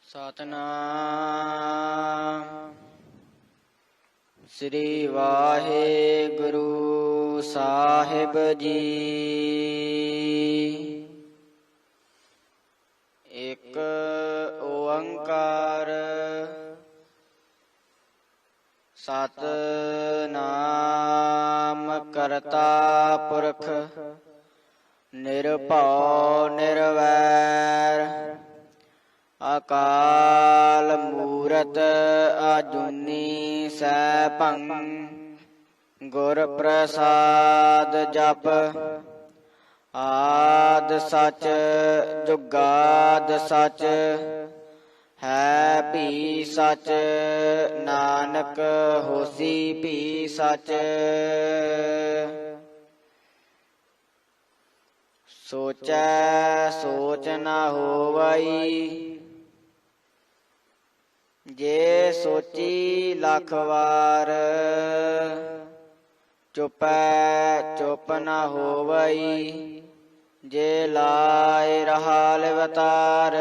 ਸਤਨਾਮ ਸ੍ਰੀ ਵਾਹਿਗੁਰੂ ਸਾਹਿਬ ਜੀ। ਇੱਕ ਓੰਕਾਰ ਸਤਨਾਮ ਕਰਤਾ ਪੁਰਖ ਨਿਰਭਉ ਨਿਰਵੈਰ ਅਕਾਲ ਮੂਰਤ ਅਜੂਨੀ ਸੈਭੰ ਗੁਰ ਪ੍ਰਸਾਦ ਜਪ ਆਦ ਸਚ ਜੁਗਾਦ ਸਚ ਹੈ ਭੀ ਸਚ ਨਾਨਕ ਹੋਸੀ ਭੀ ਸਚ। ਸੋਚੈ ਸੋਚ ਨ ਹੋਵਈ ਜੇ ਸੋਚੀ ਲੱਖ ਵਾਰ ਚੁਪੈ ਚੁਪ ਨ ਹੋਵਈ ਜੇ ਲਾਇ ਰਹਾ ਲਿਵਤਾਰ।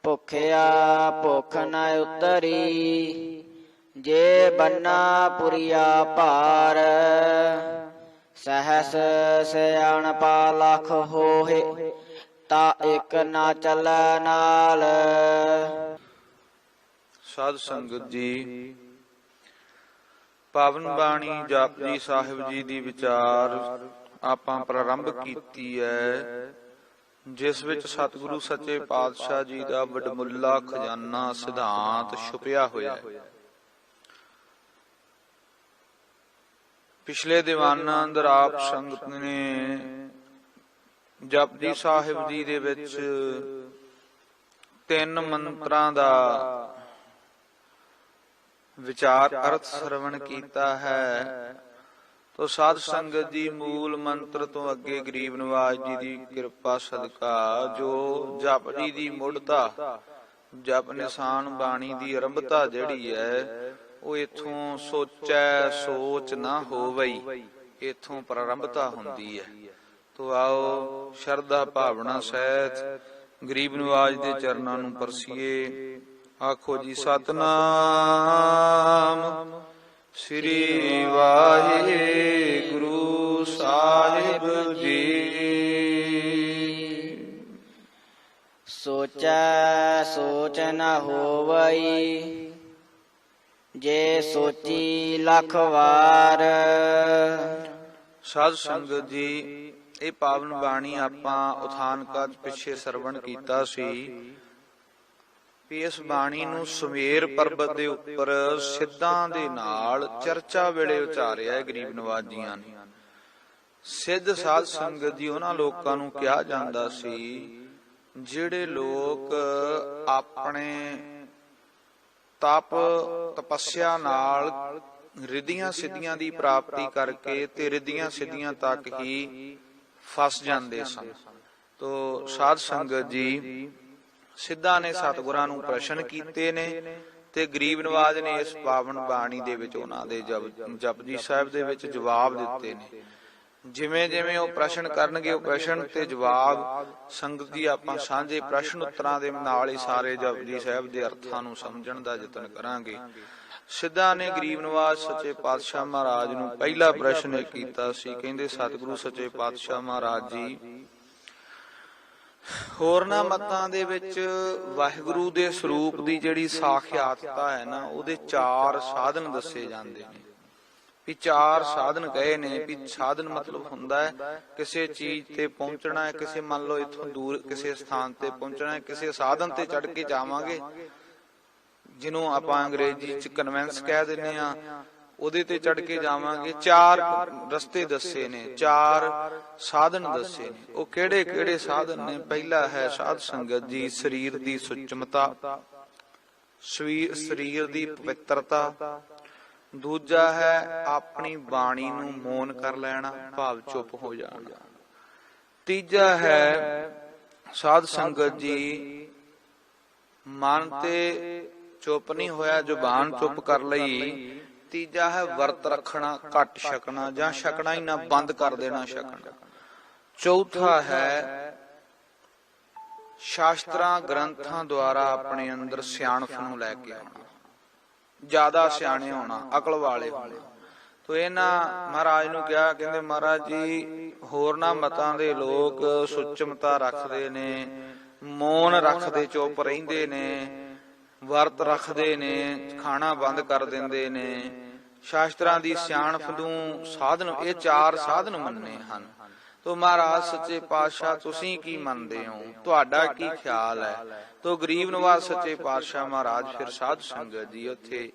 ਭੁਖਿਆ ਭੁਖ ਨ ਉਤਰੀ ਜੇ ਬੰਨਾ ਪੁਰੀਆ ਭਾਰ। ਸਹਸ ਸਿਆਣਪਾ ਲੱਖ ਹੋਏ ਤਾ ਇੱਕ ਨਾ ਚੱਲੈ ਨਾਲ। ਸਾਧ ਸੰਗਤ ਜੀ, ਪਾਵਨ ਬਾਣੀ ਜਪਜੀ ਸਾਹਿਬ ਜੀ ਦੀ ਵਿਚਾਰ ਆਪਾਂ ਪ੍ਰਾਰੰਭ ਕੀਤੀ ਹੈ, ਜਿਸ ਵਿੱਚ ਸਤਿਗੁਰੂ ਸੱਚੇ ਪਾਤਸ਼ਾਹ ਜੀ ਦਾ ਵਡਮੁੱਲਾ ਖਜ਼ਾਨਾ ਸਿਧਾਂਤ ਛੁਪਿਆ ਹੋਇਆ ਹੈ। ਪਿਛਲੇ ਦੀਵਾਨਾਂ ਅੰਦਰ ਆਪ ਸੰਗਤ ਨੇ ਜਪਜੀ ਸਾਹਿਬ ਜੀ ਦੇ ਵਿੱਚ 3 ਮੰਤਰਾਂ ਦਾ ਵਿਚਾਰ ਅਰਥ ਸਰਵਣ ਕੀਤਾ ਹੈ। ਤੋ ਸਾਧ ਸੰਗਤ ਜੀ, ਮੂਲ ਮੰਤਰ ਤੋਂ ਅੱਗੇ ਗਰੀਬ ਨਿਵਾਜ ਜੀ ਦੀ ਕਿਰਪਾ ਸਦਕਾ ਜੋ ਜਪਜੀ ਦੀ ਮੁੱਢਤਾ ਜਪ ਨਿਸ਼ਾਨ ਬਾਣੀ ਦੀ ਆਰੰਭਤਾ ਜਿਹੜੀ ਹੈ ਉਹ ਇਥੋਂ ਸੋਚੈ ਸੋਚ ਨਾ ਹੋਵਈ, ਇਥੋਂ ਪ੍ਰਾਰੰਭਤਾ ਹੁੰਦੀ ਹੈ। ਤੋ ਆਓ ਸ਼ਰਧਾ ਭਾਵਨਾ ਸਹਿਤ ਗਰੀਬ ਨਿਵਾਜ ਦੇ ਚਰਨਾਂ ਨੂੰ ਪਰਸੀਏ। ਆਖੋ ਜੀ ਸਤਨਾਮ ਸ੍ਰੀ ਵਾਹਿਗੁਰੂ ਸਾਹਿਬ ਜੀ। ਸੋਚੈ ਸੋਚ ਨ ਹੋਵਈ ਜੇ ਸੋਚੀ ਲੱਖ ਵਾਰ। ਸਾਧ ਸੰਗਤ ਜੀ, ਇਹ ਪਾਵਨ ਬਾਣੀ ਆਪਾਂ ਉਥਾਨ ਕਾਜ ਪਿੱਛੇ ਸਰਵਣ ਕੀਤਾ ਸੀ। ਇਸ ਬਾਣੀ ਨੂੰ ਸੁਮੇਰ ਪਰਬਤ ਦੇ ਉੱਪਰ ਸਿੱਧਾਂ ਦੇ ਨਾਲ ਚਰਚਾ ਵੇਲੇ ਉਚਾਰਿਆ ਹੈ ਗਰੀਬ ਨਵਾਜੀਆਂ ਨੇ। ਸਿੱਧ ਸਾਧ ਸੰਗਤ ਜੀ ਉਹਨਾਂ ਲੋਕਾਂ ਨੂੰ ਕਿਹਾ ਜਾਂਦਾ ਸੀ ਜਿਹੜੇ ਲੋਕ ਆਪਣੇ ਤਪ ਤਪੱਸਿਆ ਨਾਲ ਰਿੱਧੀਆਂ ਸਿੱਧੀਆਂ ਦੀ ਪ੍ਰਾਪਤੀ ਕਰਕੇ ਤੇ ਰਿੱਧੀਆਂ ਸਿੱਧੀਆਂ ਤੱਕ ਹੀ ਫਸ ਜਾਂਦੇ ਸਨ। ਤੋ ਸਾਧ ਸੰਗਤ ਜੀ, ਸਿੱਧਾਂ ਨੇ ਸਤਿਗੁਰਾਂ ਨੂੰ ਪ੍ਰਸ਼ਨ ਕੀਤੇ ਨੇ ਤੇ ਗਰੀਬ ਨਵਾਜ ਨੇ ਇਸ ਪਾਵਨ ਬਾਣੀ ਦੇ ਵਿੱਚ ਉਹਨਾਂ ਦੇ ਜਪਜੀ ਸਾਹਿਬ ਦੇ ਵਿੱਚ ਜਵਾਬ ਦਿੱਤੇ ਨੇ। ਜਿਵੇਂ ਜਿਵੇਂ ਉਹ ਪ੍ਰਸ਼ਨ ਕਰਨਗੇ ਉਹ ਪ੍ਰਸ਼ਨ ਤੇ ਜਵਾਬ ਸੰਗਤ ਜੀ ਆਪਾਂ ਸਾਂਝੇ ਪ੍ਰਸ਼ਨ ਉੱਤਰਾਂ ਦੇ ਨਾਲ ਹੀ ਸਾਰੇ ਜਪਜੀ ਸਾਹਿਬ ਦੇ ਅਰਥਾਂ ਨੂੰ ਸਮਝਣ ਦਾ ਯਤਨ ਕਰਾਂਗੇ। ਸਿੱਧਾਂ ਨੇ ਗਰੀਬ ਨਿਵਾਜ ਸੱਚੇ ਪਾਤਸ਼ਾਹ ਮਹਾਰਾਜ ਨੂੰ ਪਹਿਲਾ ਪ੍ਰਸ਼ਨ ਇਹ ਕੀਤਾ ਸੀ। ਕਹਿੰਦੇ ਸਤਿਗੁਰੂ ਸੱਚੇ ਪਾਤਸ਼ਾਹ ਮਹਾਰਾਜ ਜੀ, ਹੋਰਨਾਂ ਮਤਾਂ ਦੇ ਵਿੱਚ ਵਾਹਿਗੁਰੂ ਦੇ ਸਰੂਪ ਦੀ ਜਿਹੜੀ ਸਾਖਿਆਤਤਾ ਹੈ ਨਾ, ਉਹਦੇ 4 ਸਾਧਨ ਦੱਸੇ ਜਾਂਦੇ ਨੇ। ਵੀ 4 ਸਾਧਨ ਕਹੇ ਨੇ। ਵੀ ਸਾਧਨ ਮਤਲਬ ਹੁੰਦਾ ਹੈ ਕਿਸੇ ਚੀਜ਼ ਤੇ ਪਹੁੰਚਣਾ ਹੈ, ਕਿਸੇ ਮੰਨ ਲਓ ਇੱਥੋਂ ਦੂਰ ਕਿਸੇ ਸਥਾਨ ਤੇ ਪਹੁੰਚਣਾ ਹੈ, ਕਿਸੇ ਸਾਧਨ ਤੇ ਚੜ ਕੇ ਜਾਵਾਂਗੇ ਜਿਹਨੂੰ ਆਪਾਂ ਅੰਗਰੇਜ਼ੀ ਚ ਕਨਵੈਂਸ ਕਹਿ ਦਿੰਦੇ ਆ, ਉਹਦੇ ਤੇ ਚੜ ਕੇ ਜਾਵਾਂਗੇ। 4 ਰਸਤੇ ਦੱਸੇ ਨੇ, 4 ਸਾਧਨ ਦੱਸੇ ਨੇ। ਉਹ ਕਿਹੜੇ ਕਿਹੜੇ ਸਾਧਨ ਨੇ? ਪਹਿਲਾ ਹੈ ਸਾਧ ਸੰਗਤ ਜੀ ਸਰੀਰ ਦੀ ਸੁਚਮਤਾ, ਸਰੀਰ ਦੀ ਪਵਿੱਤਰਤਾ। ਦੂਜਾ ਹੈ ਆਪਣੀ ਬਾਣੀ ਨੂੰ ਮੌਨ ਕਰ ਲੈਣਾ, ਭਾਵ ਚੁੱਪ ਹੋ ਜਾਣਾ। ਤੀਜਾ ਹੈ ਸਾਧ ਸੰਗਤ ਜੀ ਮਨ ਤੇ ਚੁੱਪ ਨਹੀਂ ਹੋਇਆ, ਜ਼ੁਬਾਨ ਚੁੱਪ ਕਰ ਲਈ ਤੀਜਾ ਹੈ ਵਰਤ ਰੱਖਣਾ, ਘੱਟ ਛਕਣਾ ਜਾਂ ਛਕਣਾ ਹੀ ਨਾ, ਬੰਦ ਕਰ ਦੇਣਾ ਛਕਣਾ। ਚੌਥਾ ਹੈ ਸ਼ਾਸਤਰਾਂ ਗ੍ਰੰਥਾਂ ਦੁਆਰਾ ਆਪਣੇ ਅੰਦਰ ਸਿਆਣਪ ਨੂੰ ਲੈ ਕੇ ਆਉਣਾ, ਜ਼ਿਆਦਾ ਸਿਆਣੇ ਹੋਣਾ, ਅਕਲ ਵਾਲੇ ਹੋਣਾ। ਤੋ ਇਹਨਾਂ ਮਹਾਰਾਜ ਨੂੰ ਕਿਹਾ, ਕਹਿੰਦੇ ਮਹਾਰਾਜ ਜੀ ਹੋਰਨਾਂ ਮਤਾਂ ਦੇ ਲੋਕ ਸੁਚਮਤਾ ਰੱਖਦੇ ਨੇ, ਮੌਨ ਰੱਖਦੇ, ਚੁੱਪ ਰਹਿੰਦੇ ਨੇ, ਵਰਤ ਰੱਖਦੇ ਨੇ, ਖਾਣਾ ਬੰਦ ਕਰ ਦਿੰਦੇ ਨੇ, ਸ਼ਾਸਤਰਾਂ ਦੀ ਸਿਆਣਪ ਨੂੰ ਸਾਧਨ, ਇਹ ਚਾਰ ਸਾਧਨ ਮੰਨੇ ਹਨ। ਤੋ ਮਹਾਰਾਜ ਸੱਚੇ ਪਾਤਸ਼ਾਹ ਤੁਸੀਂ ਕੀ ਮੰਨਦੇ ਹੋ, ਤੁਹਾਡਾ ਕੀ ਖਿਆਲ ਹੈ? ਤੋ ਗਰੀਬ ਨਵਾਜ਼ ਸੱਚੇ ਪਾਤਸ਼ਾਹ ਮਹਾਰਾਜ ਫਿਰ ਸਾਧ ਸੰਗਤ ਜੀ ਉੱਥੇ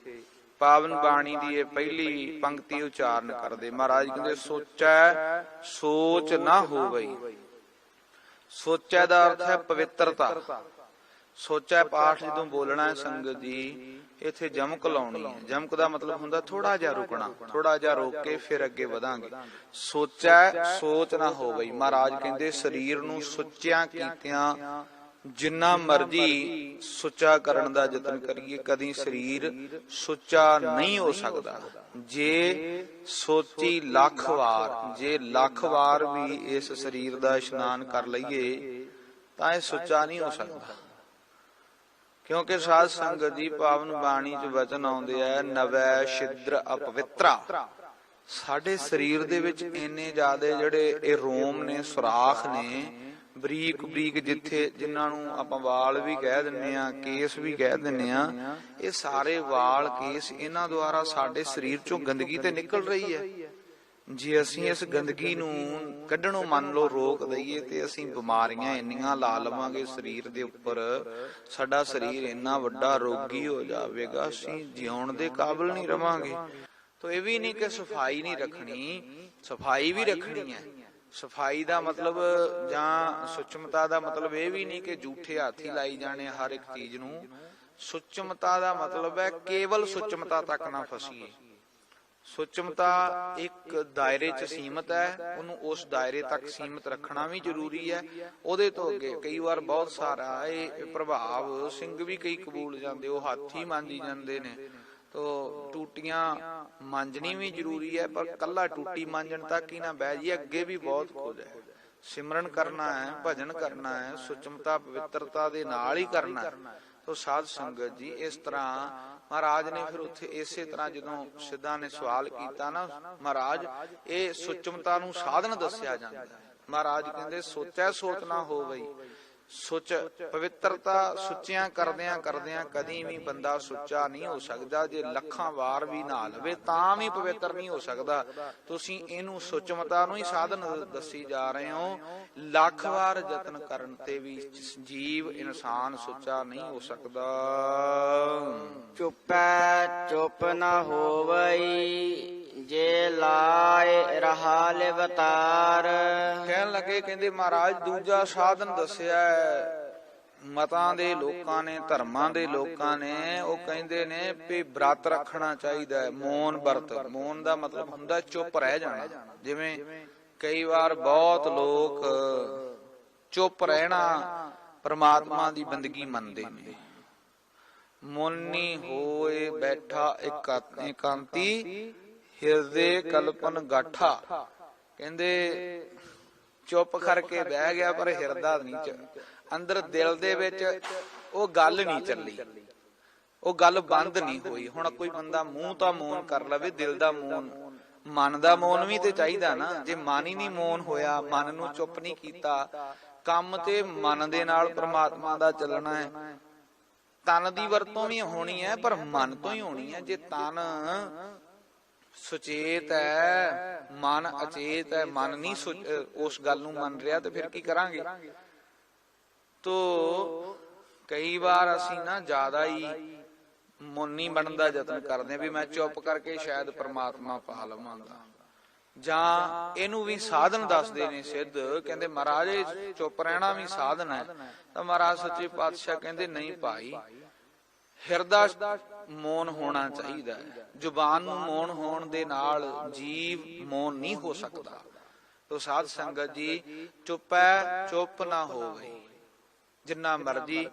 ਪਾਵਨ ਬਾਣੀ ਦੀ ਇਹ ਪਹਿਲੀ ਪੰਕਤੀ ਉਚਾਰਨ ਕਰਦੇ। ਮਹਾਰਾਜ ਕਹਿੰਦੇ ਸੋਚੈ ਸੋਚ ਨਾ ਹੋਵਈ। ਸੋਚੈ ਦਾ ਅਰਥ ਹੈ ਪਵਿੱਤਰਤਾ। ਸੋਚੈ ਪਾਠ ਜਦੋਂ ਬੋਲਣਾ ਹੈ ਸੰਗਤ ਜੀ, ਇੱਥੇ ਜਮਕ ਲਾਉਣੀ ਹੈ। ਜਮਕ ਦਾ ਮਤਲਬ ਹੁੰਦਾ ਥੋੜਾ ਜਿਹਾ ਰੁਕਣਾ, ਥੋੜਾ ਜਿਹਾ ਰੋਕ ਕੇ ਫਿਰ ਅੱਗੇ ਵਧਾਂਗੇ। ਸੋਚੈ ਸੋਚ ਨਾ ਹੋਵਈ। ਮਹਾਰਾਜ ਕਹਿੰਦੇ ਸਰੀਰ ਨੂੰ ਸੁੱਚਿਆਂ ਕੀਤਿਆਂ ਜਿੰਨਾ ਮਰਜੀ ਸੁੱਚਾ ਕਰਨ ਦਾ ਯਤਨ ਕਰੀਏ, ਕਦੀ ਸਰੀਰ ਸੁੱਚਾ ਨਹੀਂ ਹੋ ਸਕਦਾ। ਜੇ ਸੋਚੀ ਲੱਖ ਵਾਰ, ਜੇ ਲੱਖ ਵਾਰ ਵੀ ਇਸ ਸਰੀਰ ਦਾ ਇਸ਼ਨਾਨ ਕਰ ਲਈਏ ਤਾਂ ਇਹ ਸੁੱਚਾ ਨਹੀਂ ਹੋ ਸਕਦਾ। ਕਿਉਂਕਿ ਸਾਧ ਸੰਗਤ ਦੀ ਪਾਵਨ ਬਾਣੀ ਚ ਵਚਨ ਆਉਂਦੇ ਆ, ਨਵੈ ਛਿਦਰ ਅਪਵਿੱਤਰਾ। ਸਾਡੇ ਸਰੀਰ ਦੇ ਵਿੱਚ ਇੰਨੇ ਜ਼ਿਆਦੇ ਜਿਹੜੇ ਇਹ ਰੋਮ ਨੇ, ਸੁਰਾਖ ਨੇ, ਬਰੀਕ ਬਰੀਕ, ਜਿੱਥੇ ਜਿਨ੍ਹਾਂ ਨੂੰ ਆਪਾਂ ਵਾਲ ਵੀ ਕਹਿ ਦਿੰਨੇ ਆ, ਕੇਸ ਵੀ ਕਹਿ ਦਿੰਨੇ ਆ, ਇਹ ਸਾਰੇ ਵਾਲ ਕੇਸ ਇਹਨਾਂ ਦੁਆਰਾ ਸਾਡੇ ਸਰੀਰ ਚੋਂ ਗੰਦਗੀ ਤੇ ਨਿਕਲ ਰਹੀ ਹੈ। ਜੇ ਅਸੀਂ ਇਸ ਗੰਦਗੀ ਨੂੰ ਕੱਢਣੋਂ ਮੰਨ ਲਓ ਰੋਕ ਦਈਏ ਤੇ ਅਸੀਂ ਬਿਮਾਰੀਆਂ ਇੰਨੀਆਂ ਲਾ ਲਵਾਂਗੇ ਸਰੀਰ ਦੇ ਉੱਪਰ, ਸਾਡਾ ਸਰੀਰ ਇੰਨਾ ਵੱਡਾ ਰੋਗੀ ਹੋ ਜਾਵੇਗਾ, ਅਸੀਂ ਜਿਉਣ ਦੇ ਕਾਬਿਲ ਨਹੀਂ ਰਵਾਂਗੇ। ਤਾਂ ਇਹ ਵੀ ਨਹੀਂ ਕਿ ਸਫਾਈ ਨਹੀਂ ਰੱਖਣੀ, ਸਫਾਈ ਵੀ ਰੱਖਣੀ ਹੈ। ਸਫਾਈ ਦਾ ਮਤਲਬ ਜਾਂ ਸੁਚਮਤਾ ਦਾ ਮਤਲਬ ਇਹ ਵੀ ਨਹੀਂ ਕਿ ਝੂਠੇ ਹੱਥ ਹੀ ਲਾਈ ਜਾਣੇ ਹਰ ਇੱਕ ਚੀਜ਼ ਨੂੰ। ਸੁਚਮਤਾ ਦਾ ਮਤਲਬ ਹੈ ਕੇਵਲ ਸੁਚਮਤਾ ਤੱਕ ਨਾ ਫਸੀਏ। ਸੁਚਮਤਾ ਇੱਕ ਦਾਇਰੇ 'ਚ ਸੀਮਤ ਹੈ, ਉਹਨੂੰ ਉਸ ਦਾਇਰੇ ਤੱਕ ਸੀਮਤ ਰੱਖਣਾ ਵੀ ਜ਼ਰੂਰੀ ਹੈ। ਉਹਦੇ ਤੋਂ ਅੱਗੇ ਕਈ ਵਾਰ ਬਹੁਤ ਸਾਰਾ ਇਹ ਪ੍ਰਭਾਵ ਸਿੰਘ ਵੀ ਕਈ ਕਬੂਲ ਜਾਂਦੇ, ਉਹ ਹੱਥ ਹੀ ਮਾਂਜੀ ਜਾਂਦੇ ਨੇ। ਤੋ ਟੂਟੀਆਂ ਮਾਂਜਣੀ ਵੀ ਜ਼ਰੂਰੀ ਹੈ, ਪਰ ਕੱਲਾ ਟੂਟੀ ਮਾਂਜਣ ਤੱਕ ਹੀ ਨਾ ਬਹਿ ਜਾਈਏ, ਅੱਗੇ ਵੀ ਬਹੁਤ ਕੁਝ ਹੈ। ਸਿਮਰਨ ਕਰਨਾ ਹੈ, ਭਜਨ ਕਰਨਾ ਹੈ, ਸੁਚਮਤਾ ਪਵਿੱਤਰਤਾ ਦੇ ਨਾਲ ਹੀ ਕਰਨਾ ਹੈ। ਤੋ ਸਾਧ ਸੰਗਤ ਜੀ ਇਸ ਤਰ੍ਹਾਂ ਮਹਾਰਾਜ ਨੇ ਫਿਰ ਉੱਥੇ ਇਸੇ ਤਰ੍ਹਾਂ ਜਦੋਂ ਸਿੱਧਾਂ ਨੇ ਸਵਾਲ ਕੀਤਾ ਨਾ, ਮਹਾਰਾਜ ਇਹ ਸੁਚਮਤਾ ਨੂੰ ਸਾਧਨ ਦੱਸਿਆ ਜਾਂਦਾ। ਮਹਾਰਾਜ ਕਹਿੰਦੇ ਸੋਚੈ ਸੋਚ ਨਾ ਹੋਵਈ। ਸੁਚ ਪਵਿੱਤਰਤਾ ਸੁੱਚਿਆਂ ਕਰਦਿਆਂ ਕਰਦਿਆਂ ਕਦੀ ਵੀ ਬੰਦਾ ਸੁੱਚਾ ਨਹੀਂ ਹੋ ਸਕਦਾ। ਜੇ ਲੱਖਾਂ ਵਾਰ ਵੀ ਨਹਾ ਲਵੇ ਤਾਂ ਵੀ ਪਵਿੱਤਰ ਨਹੀਂ ਹੋ ਸਕਦਾ। ਤੁਸੀਂ ਇਹਨੂੰ ਸੁਚਮਤਾ ਨੂੰ ਹੀ ਸਾਧਨ ਦੱਸੀ ਜਾ ਰਹੇ ਹੋ। ਲੱਖ ਵਾਰ ਯਤਨ ਕਰਨ ਤੇ ਵੀ ਜੀਵ ਇਨਸਾਨ ਸੁੱਚਾ ਨਹੀਂ ਹੋ ਸਕਦਾ। ਚੁੱਪੈ ਚੁੱਪ ਨਾ ਹੋਵਈ, ਜੇ ਲਾਏ ਰਹਾ ਲਿਵਤਾਰ। ਕਹਿਣ ਲੱਗੇ, ਕਹਿੰਦੇ ਮਹਾਰਾਜ ਦੂਜਾ ਸਾਧਨ ਦੱਸਿਆ ਮਤਾਂ ਦੇ ਲੋਕਾਂ ਨੇ, ਧਰਮਾਂ ਦੇ ਲੋਕਾਂ ਨੇ। ਉਹ ਕਹਿੰਦੇ ਨੇ ਵੀ ਬ੍ਰਤ ਰੱਖਣਾ ਚਾਹੀਦਾ ਹੈ, ਮੌਨ ਵਰਤ। ਮੌਨ ਦਾ ਮਤਲਬ ਹੁੰਦਾ ਚੁੱਪ ਰਹਿ ਜਾਣਾ। ਜਿਵੇਂ ਕਈ ਵਾਰ ਬਹੁਤ ਲੋਕ ਚੁੱਪ ਰਹਿਣਾ ਪਰਮਾਤਮਾ ਦੀ ਬੰਦਗੀ ਮੰਨਦੇ ਨੇ। ਮੌਨੀ ਹੋਏ ਬੈਠਾ ਇਕਾਂਤੀ, ਹਿਰਦੇ ਕਲਪਨ ਗਾਠਾ। ਕਹਿੰਦੇ ਚੁੱਪ ਕਰਕੇ ਬਹਿ ਗਿਆ ਪਰ ਹਿਰਦਾ ਨਹੀਂ, ਅੰਦਰ ਦਿਲ ਦੇ ਵਿੱਚ ਉਹ ਗੱਲ ਨਹੀਂ ਚੱਲੀ, ਉਹ ਗੱਲ ਬੰਦ ਨਹੀਂ ਹੋਈ। ਹੁਣ ਕੋਈ ਬੰਦਾ ਮੂੰਹ ਤਾਂ ਮੌਨ ਕਰ ਲਵੇ, ਦਿਲ ਦਾ ਮੌਨ, ਮਨ ਦਾ ਮੌਨ ਵੀ ਤੇ ਚਾਹੀਦਾ ਨਾ। ਜੇ ਮਨ ਹੀ ਨਹੀਂ ਮੌਨ ਹੋਇਆ, ਮਨ ਨੂੰ ਚੁੱਪ ਨਹੀਂ ਕੀਤਾ, ਕੰਮ ਤੇ ਮਨ ਦੇ ਨਾਲ ਪ੍ਰਮਾਤਮਾ ਦਾ ਚੱਲਣਾ ਹੈ। ਤਨ ਦੀ ਵਰਤੋਂ ਵੀ ਹੋਣੀ ਹੈ ਪਰ ਮਨ ਤੋਂ ਹੀ ਹੋਣੀ ਹੈ। ਜੇ ਤਨ ਸੁਚੇਤ ਹੈ, ਮਨ ਅਚੇਤ ਹੈ, ਮਨ ਨਹੀਂ ਉਸ ਗੱਲ ਨੂੰ ਮੰਨ ਰਿਹਾ ਤੇ ਫਿਰ ਕੀ ਕਰਾਂਗੇ। ਤੋ ਕਈ ਵਾਰ ਅਸੀਂ ਨਾ ਜ਼ਿਆਦਾ ਹੀ ਮੌਨੀ ਬਣਨ ਦਾ ਯਤਨ ਕਰਦੇ ਹਾਂ ਵੀ ਮੈਂ ਚੁੱਪ ਕਰਕੇ ਸ਼ਾਇਦ ਪ੍ਰਮਾਤਮਾ ਪਾ ਲਵਾਂਗਾ। ਜਾਂ ਇਹਨੂੰ ਵੀ ਸਾਧਨ ਦੱਸਦੇ ਨੇ ਸਿੱਧ, ਕਹਿੰਦੇ ਮਹਾਰਾਜ ਚੁੱਪ ਰਹਿਣਾ ਵੀ ਸਾਧਨ ਹੈ। ਤਾਂ ਮਹਾਰਾਜ ਸੱਚੇ ਪਾਤਸ਼ਾਹ ਕਹਿੰਦੇ ਨਹੀਂ ਭਾਈ, ਹਿਰਦਾ ਮੌਨ ਹੋਣਾ ਚਾਹੀਦਾ ਹੈ। ਜ਼ੁਬਾਨ ਨੂੰ ਮੌਨ ਹੋਣ ਦੇ ਨਾਲ ਜੀਵ ਮੌਨ ਨਹੀਂ ਹੋ ਸਕਦਾ। ਤੋ ਸਾਧ ਸੰਗਤ ਜੀ ਚੁੱਪੈ ਚੁੱਪ ਨਾ ਹੋਵੇ। ਜਿੰਨਾ ਮਰਜੀ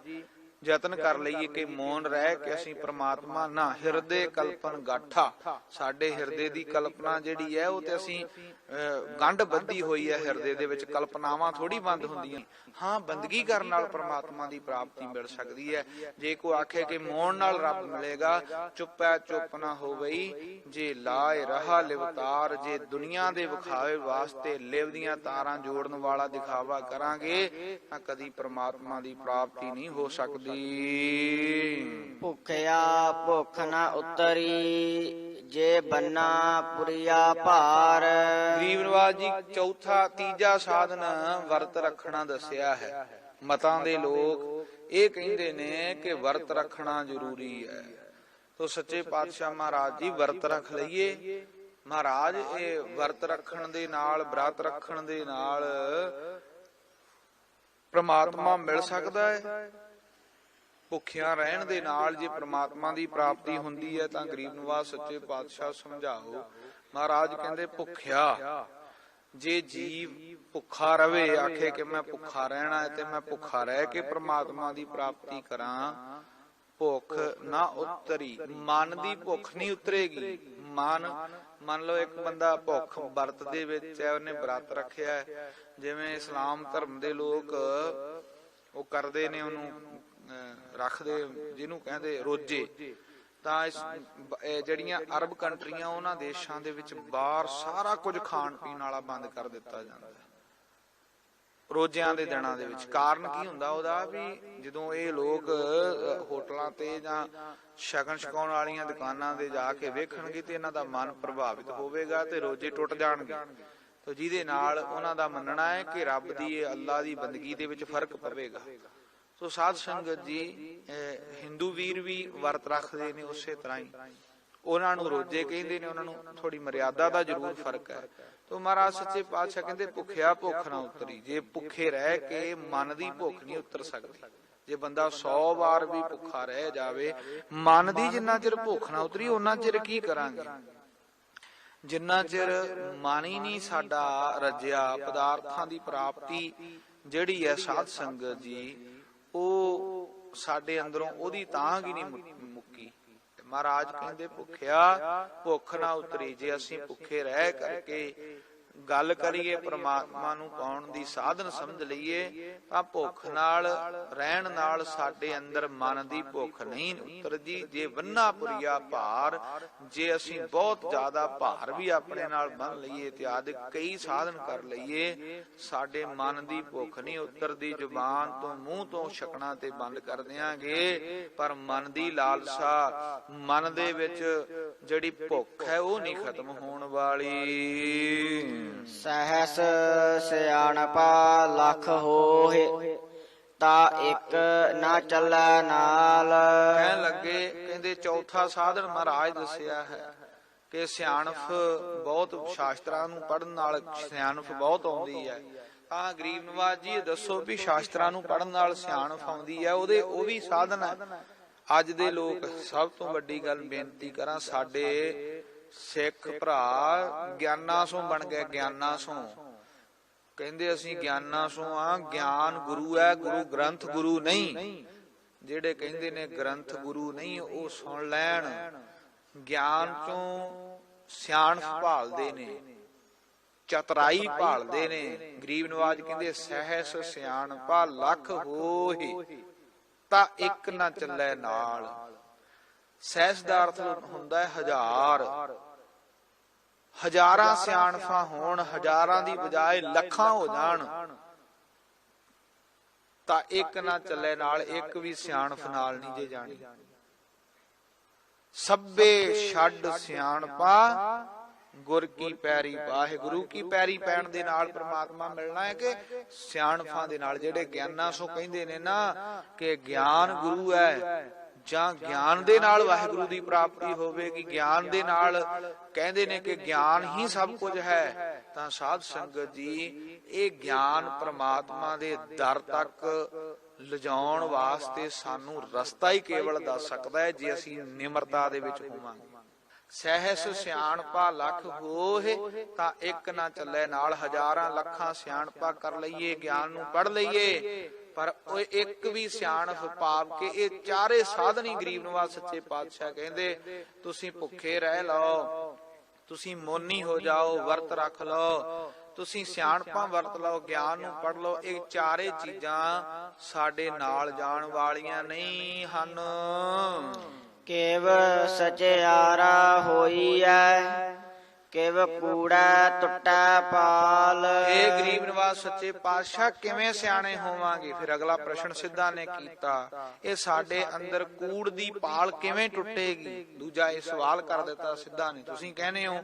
ਯਤਨ ਕਰ ਲਈਏ ਕਿ ਮੌਨ ਰਹਿ ਕੇ ਅਸੀਂ ਪ੍ਰਮਾਤਮਾ ਨਾ ਹਿਰਦੇ ਕਲਪਨ ਗਾਠਾ, ਸਾਡੇ ਹਿਰਦੇ ਦੀ ਕਲਪਨਾ ਜਿਹੜੀ ਹੈ ਉਹ ਤੇ ਅਸੀਂ ਗੰਢ ਬੱਧੀ ਹੋਈ ਹੈ ਹਿਰਦੇ ਦੇ ਵਿੱਚ, ਕਲਪਨਾਵਾਂ ਥੋੜੀ ਬੰਦ ਹੁੰਦੀਆਂ। ਹਾਂ, ਬੰਦਗੀ ਕਰਨ ਨਾਲ ਪ੍ਰਮਾਤਮਾ ਦੀ ਪ੍ਰਾਪਤੀ ਮਿਲ ਸਕਦੀ ਹੈ। ਜੇ ਕੋਈ ਆਖੇ ਕਿ ਮੌਨ ਨਾਲ ਰੱਬ ਮਿਲੇਗਾ, ਚੁੱਪੈ ਚੁੱਪ ਨਾ ਹੋਵਈ ਜੇ ਲਾਇ ਰਹਾ ਲਿਵਤਾਰ, ਜੇ ਦੁਨੀਆ ਦੇ ਵਿਖਾਵੇ ਵਾਸਤੇ ਲਿਵ ਦੀਆਂ ਤਾਰਾਂ ਜੋੜਨ ਵਾਲਾ ਦਿਖਾਵਾ ਕਰਾਂਗੇ ਤਾਂ ਕਦੀ ਪ੍ਰਮਾਤਮਾ ਦੀ ਪ੍ਰਾਪਤੀ ਨਹੀਂ ਹੋ ਸਕਦੀ। ਭੁਖਿਆ ਭੁੱਖ ਨਾ ਉਤਰੀ ਜੇ ਬੰਨਾ ਪੁਰੀਆ ਭਾਰ। ਗਰੀਬ ਨਿਵਾਜ ਜੀ ਚੌਥਾ ਤੀਜਾ ਸਾਧਨ ਵਰਤ ਰੱਖਣਾ ਦੱਸਿਆ ਹੈ। ਮਤਾਂ ਦੇ ਲੋਕ ਇਹ ਕਹਿੰਦੇ ਨੇ ਕਿ ਵਰਤ ਰੱਖਣਾ ਜ਼ਰੂਰੀ ਹੈ, ਤੋ ਸੱਚੇ ਪਾਤਸ਼ਾਹ ਮਹਾਰਾਜ ਜੀ ਵਰਤ ਰੱਖ ਲਈਏ। ਮਹਾਰਾਜ ਇਹ ਵਰਤ ਰੱਖਣ ਦੇ ਨਾਲ, ਬ੍ਰਤ ਰੱਖਣ ਦੇ ਨਾਲ ਪ੍ਰਮਾਤਮਾ ਮਿਲ ਸਕਦਾ ਹੈ। ਭੁੱਖਿਆਂ ਰਹਿਣ ਦੇ ਨਾਲ ਜੇ ਪ੍ਰਮਾਤਮਾ ਦੀ ਪ੍ਰਾਪਤੀ ਹੁੰਦੀ ਹੈ ਤਾਂ ਗਰੀਬ ਨਿਵਾਜ ਸੱਚੇ ਪਾਤਸ਼ਾਹ ਸਮਝਾਓ। ਮਹਾਰਾਜ ਕਹਿੰਦੇ ਭੁੱਖਿਆ, ਜੇ ਜੀਵ ਭੁੱਖਾ ਰਵੇ, ਆਖੇ ਕਿ ਮੈਂ ਭੁੱਖਾ ਰਹਿਣਾ ਹੈ ਤੇ ਮੈਂ ਭੁੱਖਾ ਰਹਿ ਕੇ ਪ੍ਰਮਾਤਮਾ ਦੀ ਪ੍ਰਾਪਤੀ ਕਰਾਂ, ਭੁੱਖ ਨਾ ਉਤਰੀ, ਮਨ ਦੀ ਭੁੱਖ ਨਹੀਂ ਉਤਰੇਗੀ। ਮੰਨ ਲਓ ਇੱਕ ਬੰਦਾ ਭੁੱਖ ਵਰਤ ਦੇ ਵਿੱਚ ਹੈ, ਉਹਨੇ ਵਰਤ ਰੱਖਿਆ ਹੈ, ਜਿਵੇਂ ਇਸਲਾਮ ਧਰਮ ਦੇ ਲੋਕ ਉਹ ਕਰਦੇ ਨੇ, ਉਹਨੂੰ ਰੱਖਦੇ ਜਿਹਨੂੰ ਕਹਿੰਦੇ ਰੋਜੇ। ਤਾਂ ਜਿਹੜੀਆਂ ਅਰਬ ਕੰਟਰੀਆਂ, ਉਹਨਾਂ ਦੇਸ਼ਾਂ ਦੇ ਵਿੱਚ ਬਾਹਰ ਸਾਰਾ ਕੁਝ ਖਾਣ ਪੀਣ ਵਾਲਾ ਬੰਦ ਕਰ ਦਿੱਤਾ ਜਾਂਦਾ ਰੋਜ਼ਿਆਂ ਦੇ ਦਿਨਾਂ ਦੇ ਵਿੱਚ। ਕਾਰਨ ਕੀ ਹੁੰਦਾ ਉਹਦਾ, ਵੀ ਜਦੋਂ ਇਹ ਲੋਕ ਹੋਟਲਾਂ ਤੇ ਜਾਂ ਸ਼ਗਨ ਛਕਾਉਣ ਵਾਲੀਆਂ ਦੁਕਾਨਾਂ ਤੇ ਜਾ ਕੇ ਵੇਖਣਗੇ ਤੇ ਇਹਨਾਂ ਦਾ ਮਨ ਪ੍ਰਭਾਵਿਤ ਹੋਵੇਗਾ ਤੇ ਰੋਜ਼ੇ ਟੁੱਟ ਜਾਣਗੇ, ਤੇ ਜਿਹਦੇ ਨਾਲ ਉਹਨਾਂ ਦਾ ਮੰਨਣਾ ਹੈ ਕਿ ਰੱਬ ਦੀ, ਅੱਲਾ ਦੀ ਬੰਦਗੀ ਦੇ ਵਿੱਚ ਫਰਕ ਪਵੇਗਾ। ਸੋ ਸਾਧ ਸੰਗਤ ਜੀ, ਹਿੰਦੂ ਵੀਰ ਵੀ ਵਰਤ ਰੱਖਦੇ ਨੇ ਉਸੇ ਤਰ੍ਹਾਂ ਹੀ, ਉਹਨਾਂ ਨੂੰ ਰੋਜ਼ੇ ਕਹਿੰਦੇ ਨੇ, ਉਹਨਾਂ ਨੂੰ ਥੋੜੀ ਮਰਿਆਦਾ ਦਾ ਜ਼ਰੂਰ ਫਰਕ ਹੈ। ਤੋ ਮਹਾਰਾਜ ਸੱਚੇ ਪਾਤਸ਼ਾਹ ਕਹਿੰਦੇ ਭੁੱਖਿਆ ਭੁੱਖ ਨਾ ਉਤਰੀ, ਜੇ ਭੁੱਖੇ ਰਹਿ ਕੇ ਮਨ ਦੀ ਭੁੱਖ ਨਹੀਂ ਉਤਰ ਸਕਦੀ। ਜੇ ਬੰਦਾ 100 ਵਾਰ ਵੀ ਭੁੱਖਾ ਰਹਿ ਜਾਵੇ, ਮਨ ਦੀ ਜਿੰਨਾ ਚਿਰ ਭੁੱਖ ਨਾ ਉਤਰੀ ਉਹਨਾਂ ਚਿਰ ਕੀ ਕਰਾਂਗੇ। ਜਿੰਨਾ ਚਿਰ ਮਨ ਹੀ ਨਹੀਂ ਸਾਡਾ ਰੱਜਿਆ, ਪਦਾਰਥਾਂ ਦੀ ਪ੍ਰਾਪਤੀ ਜਿਹੜੀ ਹੈ ਸਾਧ ਸੰਗਤ ਜੀ, ਉਹ ਸਾਡੇ ਅੰਦਰੋਂ ਉਹਦੀ ਤਾਂਘ ਹੀ ਨਹੀਂ ਮੁੱਕੀ। ਮਹਾਰਾਜ ਕਹਿੰਦੇ ਭੁੱਖਿਆ ਭੁੱਖ ਨਾ ਉਤਰੀ, ਜੇ ਅਸੀਂ ਭੁੱਖੇ ਰਹਿ ਕਰਕੇ ਗੱਲ ਕਰੀਏ, ਪ੍ਰਮਾਤਮਾ ਨੂੰ ਪਾਉਣ ਦੀ ਸਾਧਨ ਸਮਝ ਲਈਏ, ਤਾਂ ਭੁੱਖ ਨਾਲ ਰਹਿਣ ਨਾਲ ਸਾਡੇ ਅੰਦਰ ਮਨ ਦੀ ਭੁੱਖ ਨਹੀਂ ਉਤਰਦੀ। ਜੇ ਬੰਨਾ ਪੁਰੀਆ ਭਾਰ, ਜੇ ਅਸੀਂ ਬਹੁਤ ਜ਼ਿਆਦਾ ਭਾਰ ਵੀ ਆਪਣੇ ਨਾਲ ਬੰਨ ਲਈਏ ਤੇ ਆਦਿ ਕਈ ਸਾਧਨ ਕਰ ਲਈਏ, ਸਾਡੇ ਮਨ ਦੀ ਭੁੱਖ ਨਹੀਂ ਉਤਰਦੀ। ਜ਼ੁਬਾਨ ਤੋਂ, ਮੂੰਹ ਤੋਂ ਛਕਣਾ ਤੇ ਬੰਦ ਕਰ ਦਿਆਂਗੇ, ਪਰ ਮਨ ਦੀ ਲਾਲਸਾ, ਮਨ ਦੇ ਵਿੱਚ ਜਿਹੜੀ ਭੁੱਖ ਹੈ ਉਹ ਨਹੀਂ ਖਤਮ ਹੋਣ ਵਾਲੀ। ਸਹਸ ਸਿਆਣਪਾ ਲੱਖ ਹੋਏ ਤਾ ਇੱਕ ਨਾ ਚੱਲੈ ਨਾਲ। ਕਹਿਣ ਲੱਗੇ, ਕਹਿੰਦੇ ਚੌਥਾ ਸਾਧਨ ਮਹਾਰਾਜ ਦੱਸਿਆ ਹੈ ਕਿ ਸਿਆਣਪ ਬਹੁਤ, ਸ਼ਾਸਤਰਾਂ ਨੂੰ ਪੜ੍ਹਨ ਨਾਲ ਸਿਆਣਪ ਬਹੁਤ ਆਉਂਦੀ ਹੈ। ਤਾਂ ਗਰੀਬ ਨਿਵਾਜ ਜੀ ਦੱਸੋ ਵੀ ਸ਼ਾਸਤਰਾਂ ਨੂੰ ਪੜ੍ਹਨ ਨਾਲ ਸਿਆਣਪ ਆਉਂਦੀ ਹੈ, ਉਹ ਵੀ ਸਾਧਨ ਹੈ। ਅੱਜ ਦੇ ਲੋਕ, ਸਭ ਤੋਂ ਵੱਡੀ ਗੱਲ ਬੇਨਤੀ ਕਰਾਂ, ਸਾਡੇ ਸਿੱਖ ਭਰਾ ਗਿਆਨਾਂ ਸੋਂ ਬਣ ਗਏ, ਗਿਆਨਾਂ ਸੋਂ। ਕਹਿੰਦੇ ਅਸੀਂ ਗਿਆਨਾਂ ਸੋਂ ਆ, ਗਿਆਨ ਗੁਰੂ ਹੈ, ਗੁਰੂ ਗ੍ਰੰਥ ਗੁਰੂ ਨਹੀਂ। ਜਿਹੜੇ ਕਹਿੰਦੇ ਨੇ ਗ੍ਰੰਥ ਗੁਰੂ ਨਹੀਂ, ਉਹ ਸੁਣ ਲੈਣ। ਗਿਆਨ ਚੋਂ ਸਿਆਣਪ ਭਾਲਦੇ ਨੇ, ਚਤਰਾਈ ਭਾਲਦੇ ਨੇ। ਗਰੀਬ ਨਿਵਾਜ ਕਹਿੰਦੇ ਸਹਿਸ ਸਿਆਣਪਾ ਲੱਖ ਹੋਏ ਤਾਂ ਇੱਕ ਨਾ ਚੱਲੇ ਨਾਲ। ਸਹਿਸ ਦਾ ਅਰਥ ਹੁੰਦਾ ਹੈ ਹਜ਼ਾਰ। ਹਜ਼ਾਰਾਂ ਸਿਆਣਪਾਂ ਹੋਣ, ਹਜ਼ਾਰਾਂ ਦੀ ਬਜਾਏ ਲੱਖਾਂ ਹੋ ਜਾਣ, ਤਾਂ ਇੱਕ ਨਾ ਚੱਲੇ ਨਾਲ, ਇੱਕ ਵੀ ਸਿਆਣਪ ਨਾਲ ਨਹੀਂ ਜੇ ਜਾਣੀ। ਸਭੇ ਛੱਡ ਸਿਆਣਪਾ ਗੁਰ ਕੀ ਪੈਰੀ ਪਾਹੇ। ਗੁਰੂ ਕੀ ਪੈਰੀ ਪੈਣ ਦੇ ਨਾਲ ਪ੍ਰਮਾਤਮਾ ਮਿਲਣਾ ਹੈ ਕਿ ਸਿਆਣਪਾਂ ਦੇ ਨਾਲ। ਜਿਹੜੇ ਗਿਆਨਾਂ ਸੋ ਕਹਿੰਦੇ ਨੇ ਨਾ ਕਿ ਗਿਆਨ ਗੁਰੂ ਹੈ, ਜਾਂ ਗਿਆਨ ਦੇ ਨਾਲ ਵਾਹਿਗੁਰੂ ਦੀ ਪ੍ਰਾਪਤੀ ਹੋਵੇਗੀ, ਗਿਆਨ ਦੇ ਨਾਲ ਕਹਿੰਦੇ ਨੇ ਕਿ ਗਿਆਨ ਹੀ ਸਭ ਕੁਝ ਹੈ, ਤਾਂ ਸਾਧ ਸੰਗਤ ਜੀ ਇਹ ਗਿਆਨ ਪ੍ਰਮਾਤਮਾ ਦੇ ਦਰ ਤੱਕ ਲਿਜਾਉਣ ਵਾਸਤੇ ਸਾਨੂੰ ਰਸਤਾ ਹੀ ਕੇਵਲ ਦੱਸ ਸਕਦਾ ਹੈ ਜੇ ਅਸੀਂ ਨਿਮਰਤਾ ਦੇ ਵਿੱਚ ਹੋਵਾਂਗੇ। ਸਹਿਸ ਸਿਆਣਪਾ ਲੱਖ ਹੋਏ ਤਾਂ ਇੱਕ ਨਾ ਚੱਲੇ ਨਾਲ। ਹਜ਼ਾਰਾਂ ਲੱਖਾਂ ਸਿਆਣਪਾ ਕਰ ਲਈਏ, ਗਿਆਨ ਨੂੰ ਪੜ੍ਹ ਲਈਏ, ਪਰ ਉਹ ਇੱਕ ਵੀ ਸਿਆਣਪ ਪਾਪ ਕੇ ਇਹ ਚਾਰੇ ਸਾਧਨ ਹੀ ਗਰੀਬ ਨਿਵਾਜ ਸੱਚੇ ਪਾਤਸ਼ਾਹ ਕਹਿੰਦੇ ਤੁਸੀਂ ਭੁੱਖੇ ਰਹਿ ਲਓ, ਤੁਸੀਂ ਮੋਨੀ ਹੋ ਜਾਓ, ਵਰਤ ਰੱਖ ਲਓ, ਤੁਸੀਂ ਸਿਆਣਪਾਂ ਵਰਤ ਲਓ, ਗਿਆਨ ਨੂੰ ਪੜ ਲਓ। ਇਹ ਚਾਰੇ ਚੀਜ਼ਾਂ ਸਾਡੇ ਨਾਲ ਜਾਣ ਵਾਲੀਆਂ ਨਹੀਂ ਹਨ। ਕਿਵ ਸਚਿਆਰਾ ਹੋਈਐ, ਕਿਵ ਕੂੜਾ ਟੁੱਟਾ ਪਾਲ। ਇਹ ਗਰੀਬ ਨਿਵਾਜ ਸੱਚੇ ਪਾਤਸ਼ਾਹ ਕਿਵੇਂ ਸਿਆਣੇ ਹੋਵਾਂਗੇ? ਫਿਰ ਅਗਲਾ ਪ੍ਰਸ਼ਨ ਸਿੱਧਾ ਨੇ ਕੀਤਾ, ਇਹ ਸਾਡੇ ਅੰਦਰ ਕੂੜ ਦੀ ਪਾਲ ਕਿਵੇਂ ਟੁੱਟੇਗੀ? ਦੂਜਾ ਇਹ ਸਵਾਲ ਕਰ ਦਿੱਤਾ ਸਿੱਧਾ ਨੇ, ਤੁਸੀਂ ਕਹਿੰਦੇ ਹੋ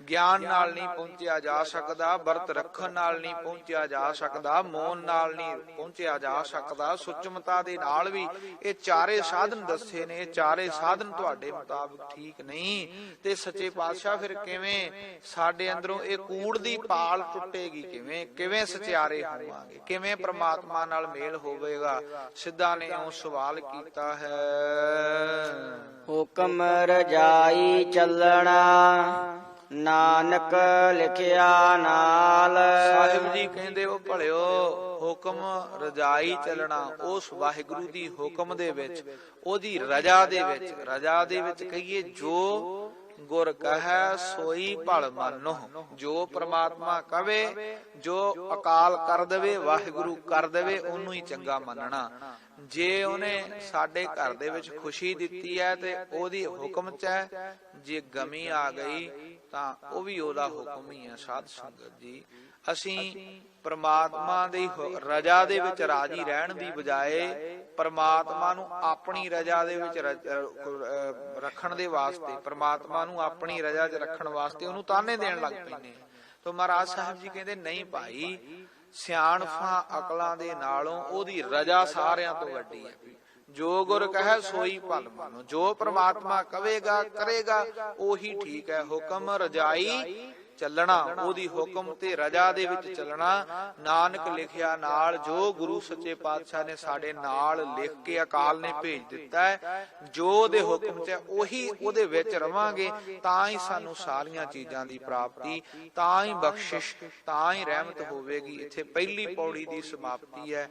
ਗਿਆਨ ਨਾਲ ਨਹੀਂ ਪਹੁੰਚਿਆ ਜਾ ਸਕਦਾ, ਵਰਤ ਰੱਖਣ ਨਾਲ ਨਹੀਂ ਪਹੁੰਚਿਆ ਜਾ ਸਕਦਾ, ਮੋਨ ਨਾਲ ਨਹੀਂ ਪਹੁੰਚਿਆ ਜਾ ਸਕਦਾ, ਸੁਚਮਤਾ ਦੇ ਨਾਲ ਵੀ ਇਹ ਚਾਰੇ ਸਾਧਨ ਦੱਸੇ ਨੇ, ਇਹ ਚਾਰੇ ਸਾਧਨ ਤੁਹਾਡੇ ਮੁਤਾਬਕ ਠੀਕ ਨਹੀਂ। ਤੇ ਸੱਚੇ ਪਾਤਸ਼ਾਹ ਫਿਰ ਕਿਵੇਂ ਸਾਡੇ ਅੰਦਰੋਂ ਇਹ ਕੂੜ ਦੀ ਪਾਲ ਟੁੱਟੇਗੀ? ਕਿਵੇਂ ਸਚਿਆਰੇ ਹੋਵਾਂਗੇ? ਕਿਵੇਂ ਪ੍ਰਮਾਤਮਾ ਨਾਲ ਮੇਲ ਹੋਵੇਗਾ? ਸਿੱਧਾ ਨੇ ਉਹ ਸਵਾਲ ਕੀਤਾ ਹੈ। ਹੁਕਮ ਰਜਾਈ ਚੱਲਣਾ, ਨਾਨਕ ਲਿਖਿਆ ਨਾਲ। ਸਾਹਿਬ ਜੀ ਕਹਿੰਦੇ ਉਹ ਭਲਿਓ, ਹੁਕਮ ਰਜਾਈ ਚੱਲਣਾ, ਉਸ ਵਾਹਿਗੁਰੂ ਦੀ ਹੁਕਮ ਦੇ ਵਿੱਚ, ਉਹਦੀ ਰਜਾ ਦੇ ਵਿੱਚ ਕਹੀਏ ਜੋ ਗੁਰ ਕਹੈ ਸੋਈ ਭਲ ਮਾਨੋ। ਜੋ ਪ੍ਰਮਾਤਮਾ ਕਵੇ, ਜੋ ਅਕਾਲ ਕਰ ਦੇਵੇ, ਵਾਹਿਗੁਰੂ ਕਰ ਦੇਵੇ, ਉਹਨੂੰ ਹੀ ਚੰਗਾ ਮੰਨਣਾ। ਜੇ ਉਹਨੇ ਸਾਡੇ ਘਰ ਦੇ ਵਿੱਚ ਖੁਸ਼ੀ ਦਿੱਤੀ ਹੈ ਤੇ ਉਹਦੀ ਹੁਕਮ ਚ ਹੈ, ਜੇ ਗਮੀ ਆ ਗਈ ਤਾਂ ਉਹ ਵੀ ਉਹਦਾ ਹੁਕਮ ਹੀ ਹੈ। ਸਾਧ ਸੰਗਤ ਜੀ, ਅਸੀਂ ਪ੍ਰਮਾਤਮਾ ਦੀ ਰਜਾ ਦੇ ਵਿੱਚ ਰਾਜੀ ਰਹਿਣ ਦੀ ਬਜਾਏ ਪ੍ਰਮਾਤਮਾ ਨੂੰ ਆਪਣੀ ਰਜਾ ਦੇ ਵਿੱਚ ਰੱਖਣ ਦੇ ਵਾਸਤੇ, ਪ੍ਰਮਾਤਮਾ ਨੂੰ ਆਪਣੀ ਰਜਾ 'ਚ ਰੱਖਣ ਵਾਸਤੇ ਉਹਨੂੰ ਤਾਨੇ ਦੇਣ ਲੱਗ ਪੈਂਦੇ। ਤਾਂ ਮਹਾਰਾਜ ਸਾਹਿਬ ਜੀ ਕਹਿੰਦੇ ਨਹੀਂ ਭਾਈ, ਸਿਆਣਪਾਂ ਅਕਲਾਂ ਦੇ ਨਾਲੋਂ ਉਹਦੀ ਰਜਾ ਸਾਰਿਆਂ ਤੋਂ ਵੱਡੀ ਹੈ। ਜੋ ਗੁਰ ਕਹੈ ਸੋਈ ਭਲ ਮਾਨੋ, ਜੋ ਪ੍ਰਮਾਤਮਾ ਕਵੇਗਾ ਕਰੇਗਾ ਉਹੀ ਠੀਕ ਹੈ। ਹੁਕਮ ਰਜਾਈ ਚੱਲਣਾ, ਉਹਦੀ ਹੁਕਮ ਤੇ ਰਜਾ ਦੇ ਵਿੱਚ ਚੱਲਣਾ। ਨਾਨਕ ਲਿਖਿਆ ਨਾਲ, ਜੋ ਗੁਰੂ ਸੱਚੇ ਪਾਤਸ਼ਾਹ ਨੇ ਸਾਡੇ ਨਾਲ ਲਿਖ ਕੇ ਅਕਾਲ ਨੇ ਭੇਜ ਦਿੱਤਾ ਹੈ, ਜੋ ਉਹਦੇ ਹੁਕਮ 'ਚ ਹੈ ਉਹੀ ਉਹਦੇ ਵਿੱਚ ਰਵਾਂਗੇ, ਤਾਂ ਹੀ ਸਾਨੂੰ ਸਾਰੀਆਂ ਚੀਜ਼ਾਂ ਦੀ ਪ੍ਰਾਪਤੀ, ਤਾਂ ਹੀ ਬਖਸ਼ਿਸ਼, ਤਾਂ ਹੀ ਰਹਿਮਤ ਹੋਵੇਗੀ। ਇੱਥੇ ਪਹਿਲੀ ਪੌੜੀ ਦੀ ਸਮਾਪਤੀ ਹੈ।